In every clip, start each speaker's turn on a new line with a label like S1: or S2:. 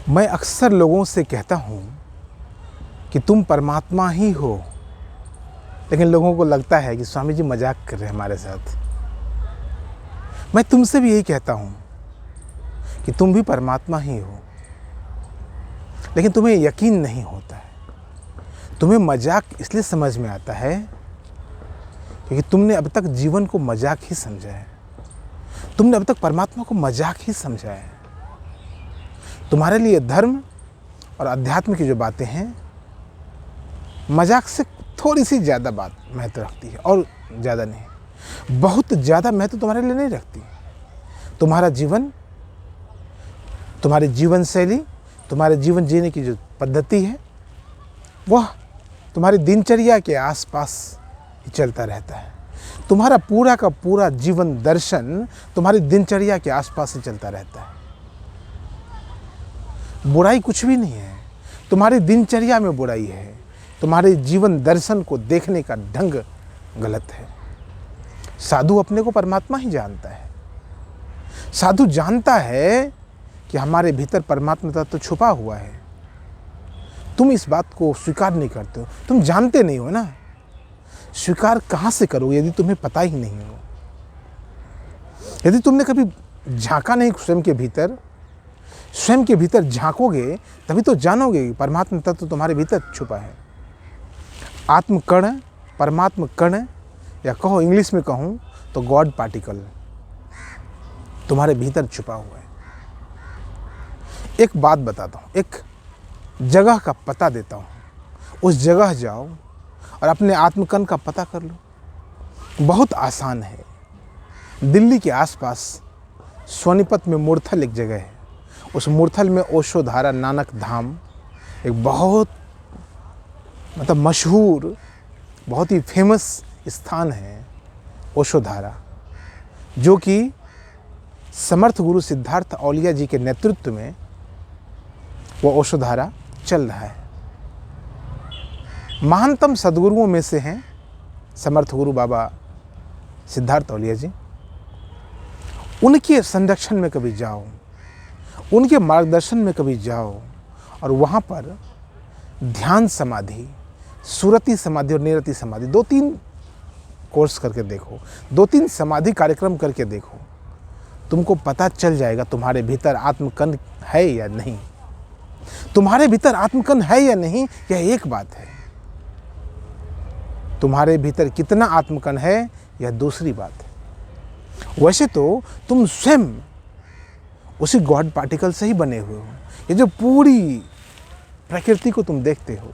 S1: मैं अक्सर लोगों से कहता हूँ कि तुम परमात्मा ही हो, लेकिन लोगों को लगता है कि स्वामी जी मजाक कर रहे हैं हमारे साथ। मैं तुमसे भी यही कहता हूँ कि तुम भी परमात्मा ही हो, लेकिन तुम्हें यकीन नहीं होता है। तुम्हें मजाक इसलिए समझ में आता है क्योंकि तुमने अब तक जीवन को मजाक ही समझा है। तुमने अब तक परमात्मा को मजाक ही समझा है। तुम्हारे लिए धर्म और अध्यात्म की जो बातें हैं मजाक से थोड़ी सी ज़्यादा बात महत्व रखती है, और ज़्यादा नहीं, बहुत ज़्यादा महत्व तुम्हारे लिए नहीं रखती। तुम्हारा जीवन, तुम्हारी जीवन शैली, तुम्हारे जीवन जीने की जो पद्धति है वह तुम्हारी दिनचर्या के आसपास ही चलता रहता है। तुम्हारा पूरा का पूरा जीवन दर्शन तुम्हारी दिनचर्या के आसपास ही चलता रहता है। बुराई कुछ भी नहीं है, तुम्हारी दिनचर्या में बुराई है। तुम्हारे जीवन दर्शन को देखने का ढंग गलत है। साधु अपने को परमात्मा ही जानता है। साधु जानता है कि हमारे भीतर परमात्मा तत्व छुपा हुआ है। तुम इस बात को स्वीकार नहीं करते हो, तुम जानते नहीं हो ना। स्वीकार कहाँ से करोगे यदि तुम्हें पता ही नहीं हो? यदि तुमने कभी झांका नहीं स्वयं के भीतर झांकोगे तभी तो जानोगे कि परमात्मा तत्व तुम्हारे भीतर छुपा है। आत्मकण, परमात्मा कण, या कहो इंग्लिश में कहूँ तो गॉड पार्टिकल तुम्हारे भीतर छुपा हुआ है। एक बात बताता हूँ, एक जगह का पता देता हूँ। उस जगह जाओ और अपने आत्मकण का पता कर लो। बहुत आसान है। दिल्ली के आसपास सोनीपत में मुरथल एक जगह है। उस मुरथल में ओशोधारा नानक धाम एक बहुत मशहूर, बहुत ही फेमस स्थान है ओशोधारा, जो कि समर्थ गुरु सिद्धार्थ औलिया जी के नेतृत्व में वो ओशोधारा चल रहा है। महानतम सद्गुरुओं में से हैं समर्थ गुरु बाबा सिद्धार्थ औलिया जी। उनके संरक्षण में कभी जाओ, उनके मार्गदर्शन में कभी जाओ और वहाँ पर ध्यान समाधि, सुरति समाधि और निरति समाधि 2-3 कोर्स करके देखो, 2-3 समाधि कार्यक्रम करके देखो, तुमको पता चल जाएगा तुम्हारे भीतर आत्मकण है या नहीं। तुम्हारे भीतर आत्मकण है या नहीं यह एक बात है, तुम्हारे भीतर कितना आत्मकण है यह दूसरी बात है। वैसे तो तुम स्वयं उसी गॉड पार्टिकल से ही बने हुए हो। ये जो पूरी प्रकृति को तुम देखते हो,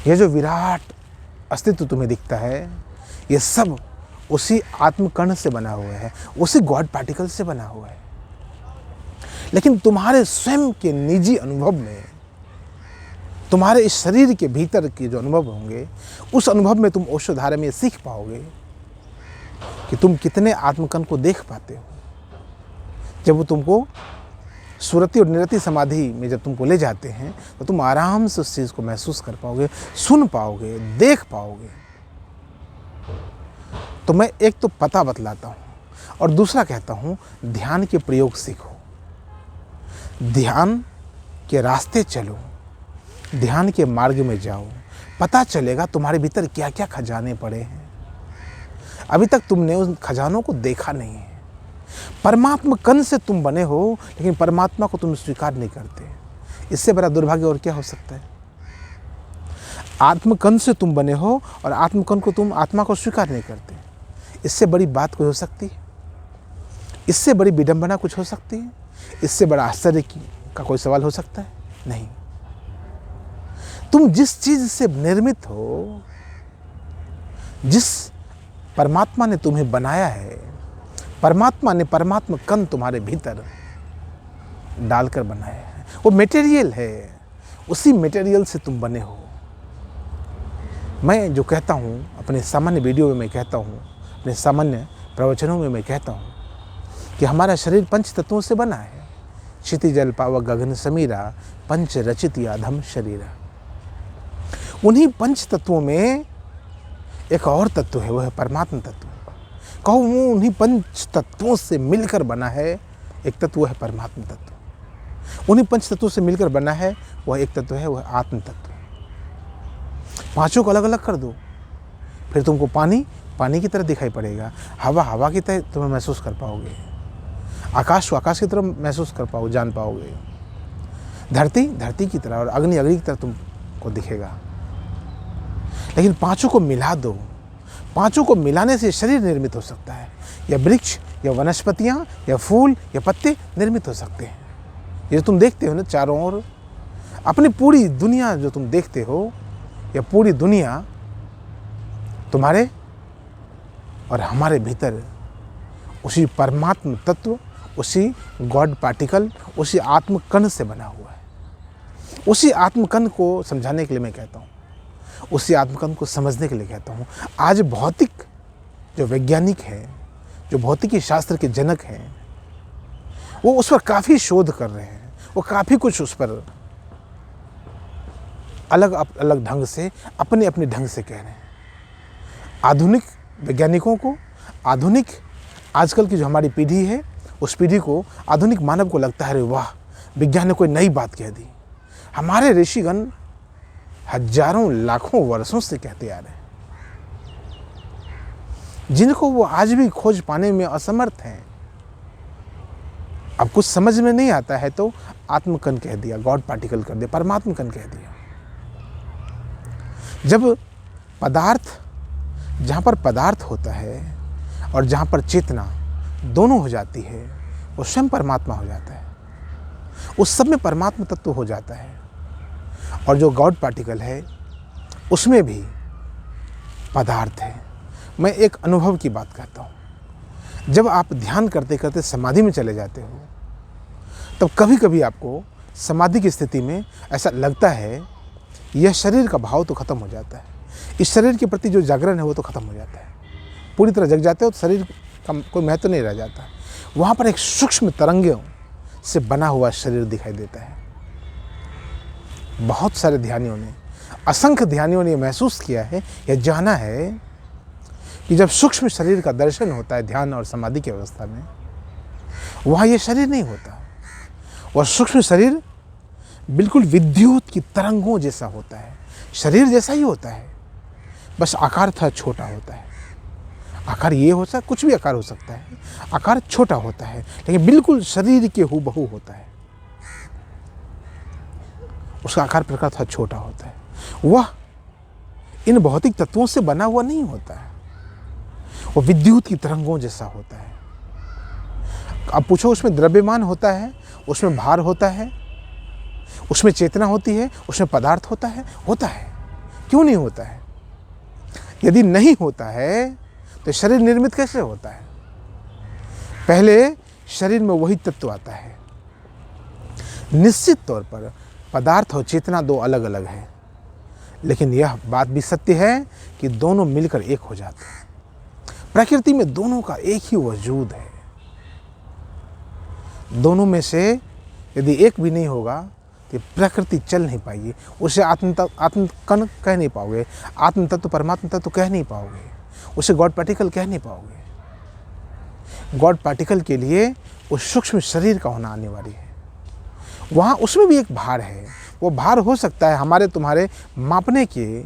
S1: ये जो विराट अस्तित्व तुम्हें दिखता है, ये सब उसी आत्मकण से बना हुआ है, उसी गॉड पार्टिकल से बना हुआ है। लेकिन तुम्हारे स्वयं के निजी अनुभव में, तुम्हारे इस शरीर के भीतर के जो अनुभव होंगे, उस अनुभव में तुम ओशोधारा में सीख पाओगे कि तुम कितने आत्मकण को देख पाते हो। जब वो तुमको सुरति और निरति समाधि में जब तुमको ले जाते हैं तो तुम आराम से उस चीज़ को महसूस कर पाओगे, सुन पाओगे, देख पाओगे। तो मैं एक तो पता बतलाता हूँ और दूसरा कहता हूँ ध्यान के प्रयोग सीखो, ध्यान के रास्ते चलो, ध्यान के मार्ग में जाओ। पता चलेगा तुम्हारे भीतर क्या क्या खजाने पड़े हैं। अभी तक तुमने उन खजानों को देखा नहीं है। परमात्मा कण से तुम बने हो, लेकिन परमात्मा को तुम स्वीकार नहीं करते। इससे बड़ा दुर्भाग्य और क्या हो सकता है? आत्मकण से तुम बने हो और आत्मकण को तुम आत्मा को स्वीकार नहीं करते। इससे बड़ी बात कोई हो सकती है? इससे बड़ी विडंबना कुछ हो सकती है? इससे बड़ा आश्चर्य का कोई सवाल हो सकता है? नहीं। तुम जिस चीज से निर्मित हो, जिस परमात्मा ने तुम्हें बनाया है, परमात्मा ने परमात्मा कण तुम्हारे भीतर डालकर बनाया है। वो मटेरियल है, उसी मटेरियल से तुम बने हो। मैं जो कहता हूँ अपने सामान्य वीडियो में, मैं कहता हूँ अपने सामान्य प्रवचनों में, मैं कहता हूँ कि हमारा शरीर 5 तत्वों से बना है। क्षिति जल पावक गगन समीरा, पंच रचित अधम शरीरा। उन्हीं 5 तत्वों में एक और तत्व है, वह है परमात्मा तत्व। कहो वो उन्हीं 5 तत्वों से मिलकर बना है एक तत्व, है परमात्मा तत्व। उन्हीं पंच तत्वों से मिलकर बना है वह एक तत्व है, वह आत्म तत्व। पांचों को अलग अलग कर दो, फिर तुमको पानी पानी की तरह दिखाई पड़ेगा, हवा हवा की तरह तुम्हें महसूस कर पाओगे, आकाश को आकाश की तरह महसूस कर पाओगे, जान पाओगे, धरती धरती की तरह और अग्नि अग्नि की तरह तुमको दिखेगा। लेकिन पांचों को मिला दो, पांचों को मिलाने से शरीर निर्मित हो सकता है, या वृक्ष या वनस्पतियां या फूल या पत्ते निर्मित हो सकते हैं। ये तुम देखते हो ना चारों ओर, अपनी पूरी दुनिया जो तुम देखते हो, या पूरी दुनिया तुम्हारे और हमारे भीतर उसी परमात्म तत्व, उसी गॉड पार्टिकल, उसी आत्मकण से बना हुआ है। उसी आत्मकण को समझाने के लिए मैं कहता हूँ, उसी आत्मकण को समझने के लिए कहता हूँ। आज भौतिक जो वैज्ञानिक हैं, जो भौतिकी शास्त्र के जनक हैं, वो उस पर काफ़ी शोध कर रहे हैं, वो काफ़ी कुछ उस पर अलग अलग ढंग से अपने अपने ढंग से कह रहे हैं। आधुनिक वैज्ञानिकों को, आधुनिक आजकल की जो हमारी पीढ़ी है, उस पीढ़ी को, आधुनिक मानव को लगता है अरे वाह, विज्ञान ने कोई नई बात कह दी। हमारे ऋषिगण हजारों लाखों वर्षों से कहते आ रहे हैं, जिनको वो आज भी खोज पाने में असमर्थ हैं। अब कुछ समझ में नहीं आता है तो आत्मकण कह दिया, गॉड पार्टिकल कर दिया, परमात्म कण कह दिया। जब पदार्थ, जहाँ पर पदार्थ होता है और जहाँ पर चेतना दोनों हो जाती है, वो स्वयं परमात्मा हो जाता है, उस सब में परमात्मा तत्व हो जाता है। और जो गॉड पार्टिकल है उसमें भी पदार्थ है। मैं एक अनुभव की बात कहता हूँ, जब आप ध्यान करते करते समाधि में चले जाते हो, तब कभी कभी आपको समाधि की स्थिति में ऐसा लगता है यह शरीर का भाव तो खत्म हो जाता है, इस शरीर के प्रति जो जागरण है वो तो खत्म हो जाता है, पूरी तरह जग जाते हो तो शरीर का कोई महत्व नहीं रह जाता। वहाँ पर एक सूक्ष्म तरंगों से बना हुआ शरीर दिखाई देता है। बहुत सारे ध्यानियों ने, असंख्य ध्यानियों ने महसूस किया है, यह जाना है कि जब सूक्ष्म शरीर का दर्शन होता है ध्यान और समाधि की अवस्था में, वहाँ ये शरीर नहीं होता, वह सूक्ष्म शरीर बिल्कुल विद्युत की तरंगों जैसा होता है, शरीर जैसा ही होता है, बस आकार थोड़ा छोटा होता है। आकार ये हो सकता है, कुछ भी आकार हो सकता है, आकार छोटा होता है, लेकिन बिल्कुल शरीर के हूबहू होता है। उसका आकार प्रकार थोड़ा छोटा होता है। वह इन भौतिक तत्वों से बना हुआ नहीं होता है, वो विद्युत की तरंगों जैसा होता है। अब पूछो उसमें द्रव्यमान होता है, उसमें भार होता है, उसमें चेतना होती है, उसमें पदार्थ होता है? होता है। क्यों नहीं होता है? यदि नहीं होता है तो शरीर निर्मित कैसे होता है? पहले शरीर में वही तत्व आता है। निश्चित तौर पर पदार्थ और चेतना दो अलग अलग है, लेकिन यह बात भी सत्य है कि दोनों मिलकर एक हो जाते हैं। प्रकृति में दोनों का एक ही वजूद है। दोनों में से यदि एक भी नहीं होगा तो प्रकृति चल नहीं पाएगी। उसे आत्मकण कह नहीं पाओगे, आत्म तत्व परमात्मा तत्व कह नहीं पाओगे, उसे गॉड पार्टिकल कह नहीं पाओगे। गॉड पार्टिकल के लिए उस सूक्ष्म शरीर का होना अनिवार्य है। वहाँ उसमें भी एक भार है। वो भार हो सकता है हमारे तुम्हारे मापने के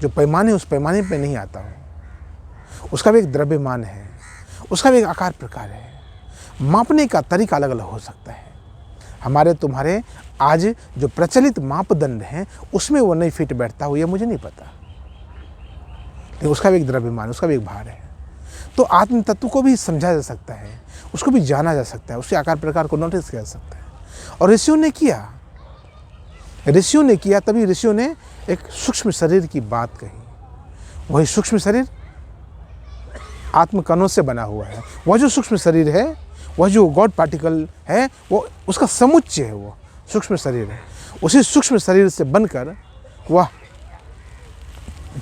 S1: जो पैमाने, उस पैमाने पे नहीं आता हो। उसका भी एक द्रव्यमान है, उसका भी एक आकार प्रकार है। मापने का तरीका अलग अलग हो सकता है। हमारे तुम्हारे आज जो प्रचलित मापदंड हैं उसमें वो नहीं फिट बैठता हो, ये मुझे नहीं पता, लेकिन उसका भी एक द्रव्यमान, उसका भी एक भार है। तो आत्म तत्व को भी समझा जा सकता है, उसको भी जाना जा सकता है, उसके आकार प्रकार को नोटिस किया जा सकता है। और ऋषियों ने किया, तभी ऋषियों ने एक सूक्ष्म शरीर की बात कही। वही सूक्ष्म शरीर आत्मकणों से बना हुआ है। वह जो सूक्ष्म शरीर है, वह जो गॉड पार्टिकल है, वो उसका समुच्चय है, वो सूक्ष्म शरीर है। उसी सूक्ष्म शरीर से बनकर वह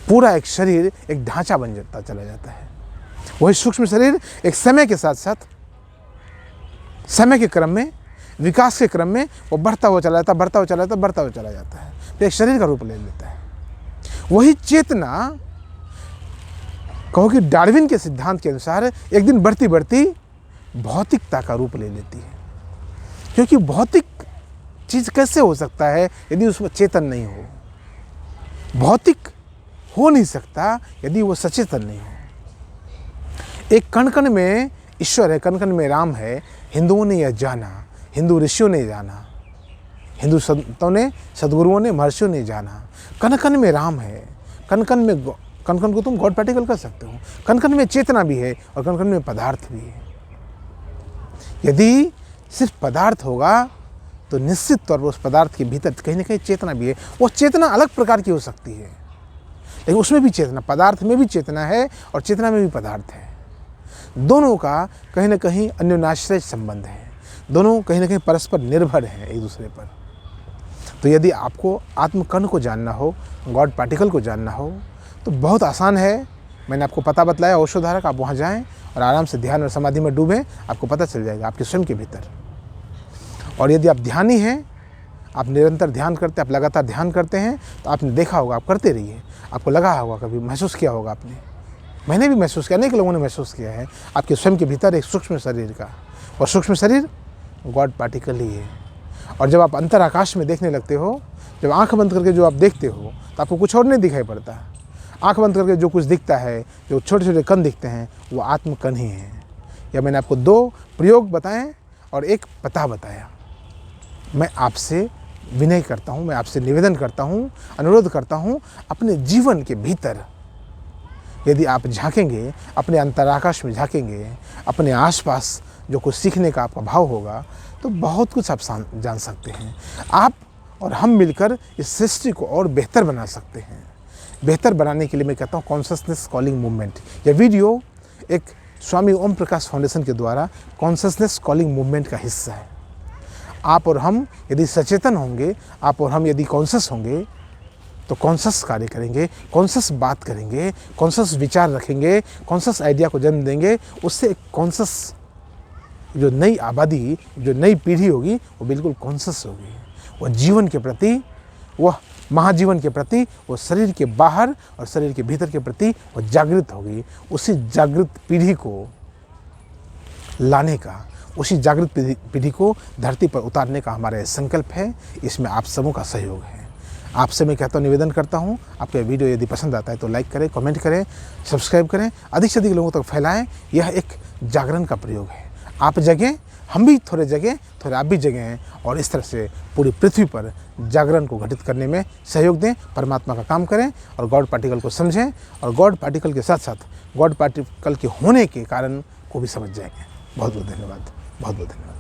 S1: पूरा एक शरीर, एक ढांचा बन जाता चला जाता है। वही सूक्ष्म शरीर एक समय के साथ साथ, समय के क्रम में, विकास के क्रम में वो बढ़ता हुआ चला जाता, बढ़ता हुआ चला जाता, बढ़ता हुआ चला जाता है, तो एक शरीर का रूप ले लेता है। वही चेतना, कहो कि डार्विन के सिद्धांत के अनुसार, एक दिन बढ़ती बढ़ती भौतिकता का रूप ले लेती है। क्योंकि भौतिक चीज़ कैसे हो सकता है यदि उसमें चेतन नहीं हो? भौतिक हो नहीं सकता यदि वो सचेतन नहीं हो। एक कण कण में ईश्वर है, कण कण में राम है। हिंदुओं ने यह जाना, हिंदू ऋषियों ने जाना, हिंदू संतों ने, सदगुरुओं ने, महर्षियों ने जाना। कण कण में राम है, कण कण को तुम गॉड पार्टिकल कर सकते हो। कण कण में चेतना भी है और कण कण में पदार्थ भी है। यदि सिर्फ पदार्थ होगा तो निश्चित तौर पर उस पदार्थ के भीतर कहीं ना कहीं चेतना भी है। वो चेतना अलग प्रकार की हो सकती है, लेकिन उसमें भी चेतना, पदार्थ में भी चेतना है और चेतना में भी पदार्थ है। दोनों का कहीं ना कहीं अन्योन्याश्रय संबंध है, दोनों कहीं ना कहीं परस्पर निर्भर हैं एक दूसरे पर। तो यदि आपको आत्मकण को जानना हो, गॉड पार्टिकल को जानना हो, तो बहुत आसान है। मैंने आपको पता बतलाया ओशोधारा का, आप वहाँ जाएं और आराम से ध्यान और समाधि में डूबें, आपको पता चल जाएगा आपके स्वयं के भीतर। और यदि आप ध्यानी हैं, आप निरंतर ध्यान करते हैं, आप लगातार ध्यान करते हैं, तो आपने देखा होगा, आप करते रहिए, आपको लगा होगा, कभी महसूस किया होगा आपने, मैंने भी महसूस किया, अनेक लोगों ने महसूस किया है आपके स्वयं के भीतर एक सूक्ष्म शरीर का, और सूक्ष्म शरीर गॉड पार्टिकल ही है। और जब आप अंतर आकाश में देखने लगते हो, जब आंख बंद करके जो आप देखते हो, तो आपको कुछ और नहीं दिखाई पड़ता। आंख बंद करके जो कुछ दिखता है, जो छोटे छोटे कण दिखते हैं, वो आत्मकण ही हैं। या मैंने आपको 2 प्रयोग बताएं और एक पता बताया। मैं आपसे विनय करता हूँ, मैं आपसे निवेदन करता हूँ, अनुरोध करता हूँ, अपने जीवन के भीतर यदि आप झांकेंगे, अपने अंतराकाश में झांकेंगे, अपने आसपास जो कुछ सीखने का आपका भाव होगा, तो बहुत कुछ आप जान सकते हैं। आप और हम मिलकर इस सृष्टि को और बेहतर बना सकते हैं। बेहतर बनाने के लिए मैं कहता हूँ कॉन्शसनेस कॉलिंग मूवमेंट। यह वीडियो एक स्वामी ओम प्रकाश फाउंडेशन के द्वारा कॉन्शसनेस कॉलिंग मूवमेंट का हिस्सा है। आप और हम यदि सचेतन होंगे, आप और हम यदि कॉन्शस होंगे, तो कॉन्शस कार्य करेंगे, कॉन्शस बात करेंगे, कॉन्शस विचार रखेंगे, कॉन्शस आइडिया को जन्म देंगे। उससे एक कॉन्शस जो नई आबादी, जो नई पीढ़ी होगी, वो बिल्कुल कॉन्शस होगी। वह जीवन के प्रति, वह महाजीवन के प्रति, वो शरीर के बाहर और शरीर के भीतर के प्रति वो जागृत होगी। उसी जागृत पीढ़ी को लाने का, उसी जागृत पीढ़ी को धरती पर उतारने का हमारा संकल्प है। इसमें आप सबों का सहयोग है। आपसे मैं कहता हूँ, निवेदन करता हूँ, आपका वीडियो यदि पसंद आता है तो लाइक करें, कमेंट करें, सब्सक्राइब करें, अधिक से अधिक लोगों तक फैलाएं। यह एक जागरण का प्रयोग है। आप जगें, हम भी थोड़े जगें, थोड़े आप भी जगें, और इस तरह से पूरी पृथ्वी पर जागरण को घटित करने में सहयोग दें, परमात्मा का काम करें और गॉड पार्टिकल को समझें, और गॉड पार्टिकल के साथ साथ गॉड पार्टिकल के होने के कारण को भी समझ जाएंगे। बहुत बहुत धन्यवाद, बहुत बहुत धन्यवाद।